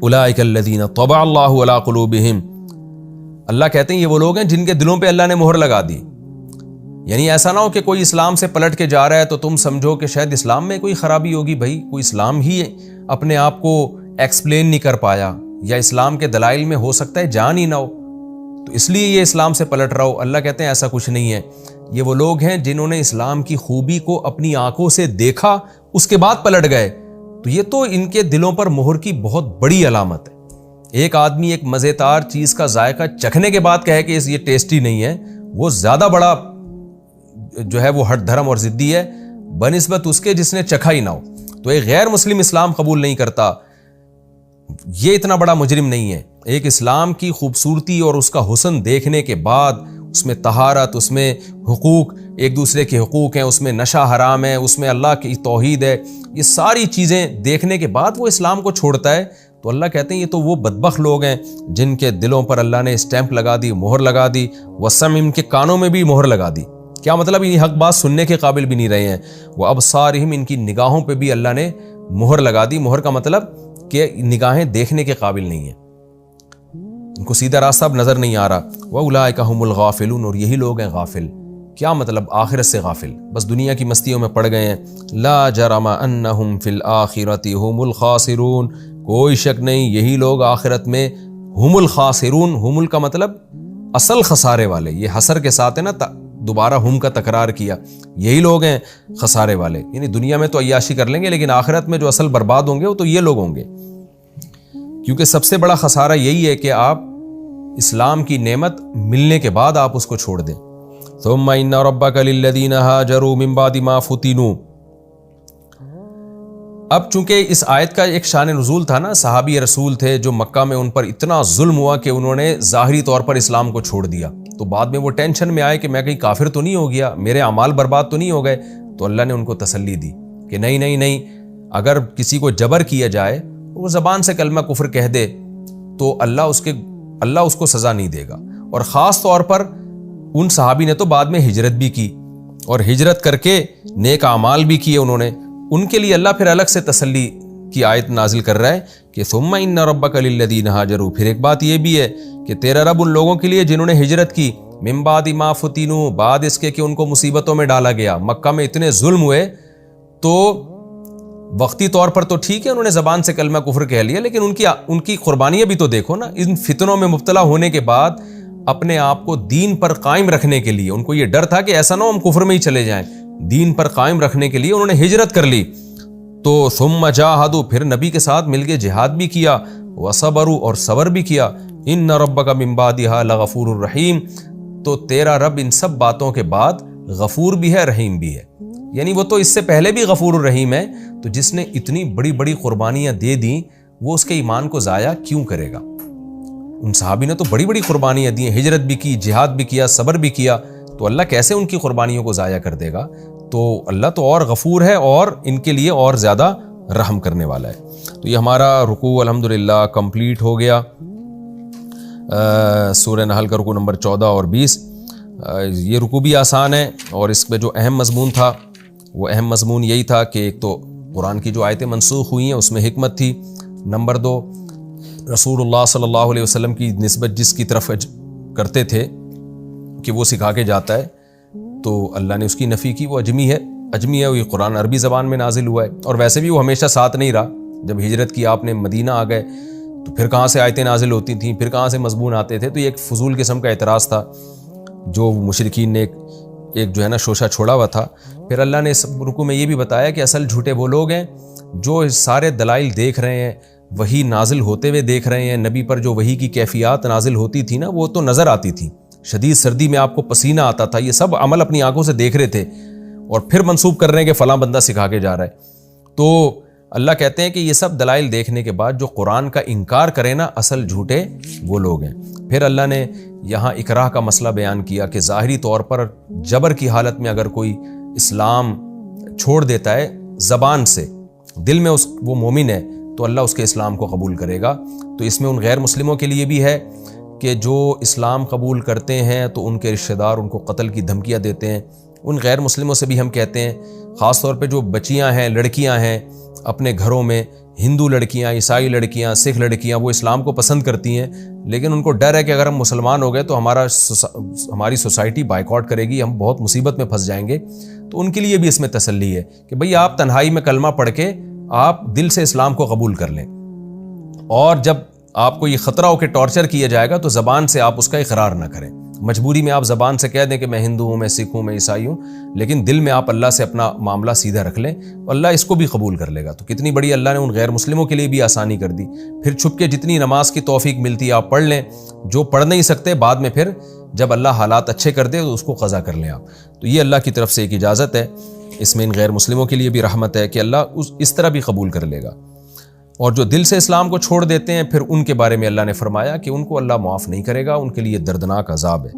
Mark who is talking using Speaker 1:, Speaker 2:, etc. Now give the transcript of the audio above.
Speaker 1: اولئک الذین طبع اللہ علی قلوبہم، اللہ کہتے ہیں یہ وہ لوگ ہیں جن کے دلوں پہ اللہ نے مہر لگا دی. یعنی ایسا نہ ہو کہ کوئی اسلام سے پلٹ کے جا رہا ہے تو تم سمجھو کہ شاید اسلام میں کوئی خرابی ہوگی. بھائی کوئی اسلام ہی اپنے آپ کو ایکسپلین نہیں کر پایا، یا اسلام کے دلائل میں ہو سکتا ہے جان ہی نہ ہو، تو اس لیے یہ اسلام سے پلٹ رہا ہو. اللہ کہتے ہیں ایسا کچھ نہیں ہے. یہ وہ لوگ ہیں جنہوں نے اسلام کی خوبی کو اپنی آنکھوں سے دیکھا، اس کے بعد پلٹ گئے، تو یہ تو ان کے دلوں پر مہر کی بہت بڑی علامت ہے. ایک آدمی ایک مزیدار چیز کا ذائقہ چکھنے کے بعد کہے کہ یہ ٹیسٹی نہیں ہے، وہ زیادہ بڑا جو ہے وہ ہٹ دھرم اور ضدی ہے بنسبت اس کے جس نے چکھا ہی نہ ہو. تو ایک غیر مسلم اسلام قبول نہیں کرتا، یہ اتنا بڑا مجرم نہیں ہے. ایک اسلام کی خوبصورتی اور اس کا حسن دیکھنے کے بعد، اس میں طہارت، اس میں حقوق، ایک دوسرے کے حقوق ہیں، اس میں نشہ حرام ہے، اس میں اللہ کی توحید ہے، یہ ساری چیزیں دیکھنے کے بعد وہ اسلام کو چھوڑتا ہے، تو اللہ کہتے ہیں یہ تو وہ بدبخت لوگ ہیں جن کے دلوں پر اللہ نے اسٹیمپ لگا دی، مہر لگا دی. وسم، ان کے کانوں میں بھی مہر لگا دی. کیا مطلب؟ یہ حق بات سننے کے قابل بھی نہیں رہے ہیں. وہ ابصارہم، ان کی نگاہوں پہ بھی اللہ نے مہر لگا دی. مہر کا مطلب کہ نگاہیں دیکھنے کے قابل نہیں ہیں، ان کو سیدھا راستہ اب نظر نہیں آ رہا. وَأُولَٰئِكَ هُمُ الْغَافِلُونَ، اور یہی لوگ ہیں غافل. کیا مطلب؟ آخرت سے غافل، بس دنیا کی مستیوں میں پڑ گئے ہیں. لَا جَرَمَ أَنَّهُمْ فِي الْآخِرَةِ هُمُ الْخَاسِرُونَ، کوئی شک نہیں یہی لوگ آخرت میں ہم الخاسرون. ہم کا مطلب اصل خسارے والے، یہ حسر کے ساتھ ہے نا، دوبارہ ہم کا تکرار کیا. یہی لوگ ہیں خسارے والے، یعنی دنیا میں تو عیاشی کر لیں گے لیکن آخرت میں جو اصل برباد ہوں گے وہ تو یہ لوگ ہوں گے. کیونکہ سب سے بڑا خسارہ یہی ہے کہ آپ اسلام کی نعمت ملنے کے بعد آپ اس کو چھوڑ دیں. ثم ان ربک للذین ہاجروا من بعد ما فتنوا. اب چونکہ اس آیت کا ایک شان نزول تھا نا، صحابی رسول تھے جو مکہ میں ان پر اتنا ظلم ہوا کہ انہوں نے ظاہری طور پر اسلام کو چھوڑ دیا، تو بعد میں وہ ٹینشن میں آئے کہ میں کہیں کافر تو نہیں ہو گیا، میرے اعمال برباد تو نہیں ہو گئے. تو اللہ نے ان کو تسلی دی کہ نہیں نہیں نہیں، اگر کسی کو جبر کیا جائے، وہ زبان سے کلمہ کفر کہہ دے تو اللہ اس کو سزا نہیں دے گا. اور خاص طور پر ان صحابی نے تو بعد میں ہجرت بھی کی، اور ہجرت کر کے نیک اعمال بھی کیے انہوں نے، ان کے لیے اللہ پھر الگ سے تسلی کی آیت نازل کر رہا ہے کہ ثم ان ربک للذین ہاجروا. پھر ایک بات یہ بھی ہے کہ تیرا رب ان لوگوں کے لیے جنہوں نے ہجرت کی، من بعد ما فتنوا، بعد اس کے کہ ان کو مصیبتوں میں ڈالا گیا. مکہ میں اتنے ظلم ہوئے تو وقتی طور پر تو ٹھیک ہے انہوں نے زبان سے کلمہ کفر کہہ لیا، لیکن ان کی قربانیاں بھی تو دیکھو نا. ان فتنوں میں مبتلا ہونے کے بعد اپنے آپ کو دین پر قائم رکھنے کے لیے، ان کو یہ ڈر تھا کہ ایسا نہ ہو ہم کفر میں ہی چلے جائیں، دین پر قائم رکھنے کے لیے انہوں نے ہجرت کر لی. تو ثم جاہدوا، پھر نبی کے ساتھ مل کے جہاد بھی کیا، وصبروا، اور صبر بھی کیا. ان ربک من بعدھا لغفور الرحیم. تو تیرا رب ان سب باتوں کے بعد غفور بھی ہے، رحیم بھی ہے. یعنی وہ تو اس سے پہلے بھی غفور الرحیم ہے، تو جس نے اتنی بڑی بڑی قربانیاں دے دیں وہ اس کے ایمان کو ضائع کیوں کرے گا؟ ان صحابی نے تو بڑی بڑی قربانیاں دی، ہجرت بھی کی، جہاد بھی کیا، صبر بھی کیا، تو اللہ کیسے ان کی قربانیوں کو ضائع کر دے گا؟ تو اللہ تو اور غفور ہے اور ان کے لیے اور زیادہ رحم کرنے والا ہے. تو یہ ہمارا رکوع الحمدللہ کمپلیٹ ہو گیا. سورہ نحل کا رکوع نمبر 14 اور 20. یہ رکوع بھی آسان ہے، اور اس میں جو اہم مضمون تھا وہ اہم مضمون یہی تھا کہ ایک تو قرآن کی جو آیتیں منسوخ ہوئی ہیں اس میں حکمت تھی. نمبر 2، رسول اللہ صلی اللہ علیہ وسلم کی نسبت جس کی طرف کرتے تھے کہ وہ سکھا کے جاتا ہے، تو اللہ نے اس کی نفی کی. وہ اجمی ہے، وہ یہ قرآن عربی زبان میں نازل ہوا ہے، اور ویسے بھی وہ ہمیشہ ساتھ نہیں رہا. جب ہجرت کی آپ نے مدینہ آ گئے تو پھر کہاں سے آیتیں نازل ہوتی تھیں، پھر کہاں سے مضمون آتے تھے. تو یہ ایک فضول قسم کا اعتراض تھا جو مشرکین نے ایک جو ہے نا شوشہ چھوڑا ہوا تھا. پھر اللہ نے اس رکوع میں یہ بھی بتایا کہ اصل جھوٹے وہ لوگ ہیں جو سارے دلائل دیکھ رہے ہیں، وحی نازل ہوتے ہوئے دیکھ رہے ہیں. نبی پر جو وحی کی کیفیات نازل ہوتی تھی نا وہ تو نظر آتی تھی، شدید سردی میں آپ کو پسینہ آتا تھا، یہ سب عمل اپنی آنکھوں سے دیکھ رہے تھے، اور پھر منسوب کر رہے ہیں کہ فلاں بندہ سکھا کے جا رہا ہے. تو اللہ کہتے ہیں کہ یہ سب دلائل دیکھنے کے بعد جو قرآن کا انکار کرے نا، اصل جھوٹے وہ لوگ ہیں. پھر اللہ نے یہاں اکراہ کا مسئلہ بیان کیا کہ ظاہری طور پر جبر کی حالت میں اگر کوئی اسلام چھوڑ دیتا ہے زبان سے، دل میں وہ مومن ہے، تو اللہ اس کے اسلام کو قبول کرے گا. تو اس میں ان غیر مسلموں کے لیے بھی ہے کہ جو اسلام قبول کرتے ہیں تو ان کے رشتہ دار ان کو قتل کی دھمکیاں دیتے ہیں. ان غیر مسلموں سے بھی ہم کہتے ہیں، خاص طور پہ جو بچیاں ہیں، لڑکیاں ہیں اپنے گھروں میں، ہندو لڑکیاں، عیسائی لڑکیاں، سکھ لڑکیاں وہ اسلام کو پسند کرتی ہیں، لیکن ان کو ڈر ہے کہ اگر ہم مسلمان ہو گئے تو ہماری سوسائٹی بائیکاٹ کرے گی، ہم بہت مصیبت میں پھنس جائیں گے. تو ان کے لیے بھی اس میں تسلی ہے کہ بھئی آپ تنہائی میں کلمہ پڑھ کے آپ دل سے اسلام کو قبول کر لیں، اور جب آپ کو یہ خطرہ ہو کہ ٹارچر کیا جائے گا تو زبان سے آپ اس کا اقرار نہ کریں. مجبوری میں آپ زبان سے کہہ دیں کہ میں ہندو ہوں، میں سکھ ہوں، میں عیسائی ہوں، لیکن دل میں آپ اللہ سے اپنا معاملہ سیدھا رکھ لیں، اللہ اس کو بھی قبول کر لے گا. تو کتنی بڑی اللہ نے ان غیر مسلموں کے لیے بھی آسانی کر دی. پھر چھپ کے جتنی نماز کی توفیق ملتی ہے آپ پڑھ لیں، جو پڑھ نہیں سکتے بعد میں پھر جب اللہ حالات اچھے کر دے تو اس کو قضا کر لیں آپ. تو یہ اللہ کی طرف سے ایک اجازت ہے، اس میں ان غیر مسلموں کے لیے بھی رحمت ہے کہ اللہ اس طرح بھی قبول کر لے گا. اور جو دل سے اسلام کو چھوڑ دیتے ہیں پھر ان کے بارے میں اللہ نے فرمایا کہ ان کو اللہ معاف نہیں کرے گا، ان کے لیے دردناک عذاب ہے.